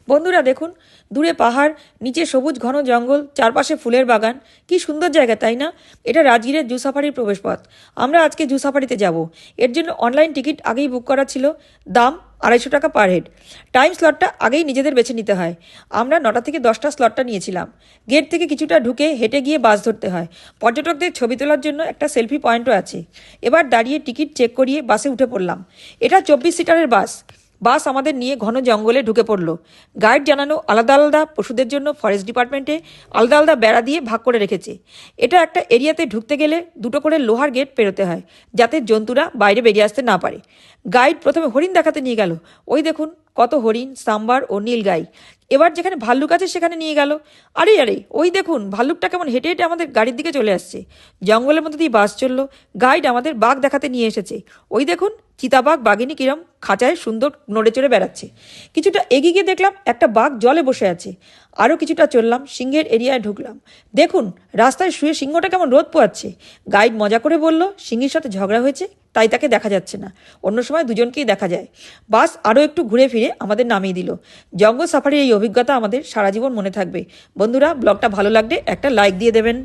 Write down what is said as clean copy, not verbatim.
বন্ধুরা দেখুন, দূরে পাহাড়, নিচে সবুজ ঘন জঙ্গল, চারপাশে ফুলের বাগান। কি সুন্দর জায়গা, তাই না? এটা রাজগীরের জু সাফারির প্রবেশপথ। আমরা আজকে জু সাফারিতে যাব। এর জন্য অনলাইন টিকিট আগেই বুক করা ছিল। দাম 250 টাকা পার হেড। টাইম স্লটটা আগেই নিজেদের বেছে নিতে হয়। আমরা 9টা থেকে 10টা স্লটটা নিয়েছিলাম। গেট থেকে কিছুটা ঢুকে হেঁটে গিয়ে বাস ধরতে হয়। পর্যটকদের ছবি তোলার জন্য একটা সেলফি পয়েন্টও আছে। এবার দাঁড়িয়ে টিকিট চেক করিয়ে বাসে উঠে পড়লাম। এটা 24 সিটারের বাস। বাস আমাদের নিয়ে ঘন জঙ্গলে ঢুকে পড়লো। গাইড জানানো আলাদা আলাদা পশুদের জন্য ফরেস্ট ডিপার্টমেন্টে আলাদা আলাদা বেড়া দিয়ে ভাগ করে রেখেছে। এটা একটা এরিয়াতে ঢুকতে গেলে দুটো করে লোহার গেট পেরোতে হয়, যাতে জন্তুরা বাইরে বেরিয়ে আসতে না পারে। গাইড প্রথমে হরিণ দেখাতে নিয়ে গেল। ওই দেখুন, কত হরিণ, সাম্বার ও নীলগাই। এবার যেখানে ভাল্লুক আছে সেখানে নিয়ে গেল। আরে আরে, ওই দেখুন ভাল্লুকটা কেমন হেঁটে হেঁটে আমাদের গাড়ির দিকে চলে আসছে। জঙ্গলের মধ্যে দিয়ে বাস চললো। গাইড আমাদের বাঘ দেখাতে নিয়ে এসেছে। ওই দেখুন, চিতাবাঘ বাঘিনী কিরম খাঁচায় সুন্দর নড়ে চড়ে বেড়াচ্ছে। কিছুটা এগিয়ে গিয়ে দেখলাম একটা বাঘ জলে বসে আছে। আরও কিছুটা চললাম, সিংহের এরিয়ায় ঢুকলাম। দেখুন, রাস্তায় শুয়ে সিংহটা কেমন রোদ পোয়াচ্ছে। গাইড মজা করে বলল, সিংহের সাথে ঝগড়া হয়েছে, তাই তাকে দেখা যাচ্ছে না। অন্য সময় দুজনকেই দেখা যায়। বাস আরও একটু ঘুরে ফিরে আমাদের নামিয়ে দিল। জঙ্গল সাফারির এই অভিজ্ঞতা আমাদের সারা জীবন মনে থাকবে। বন্ধুরা, ব্লগটা ভালো লাগলে একটা লাইক দিয়ে দেবেন।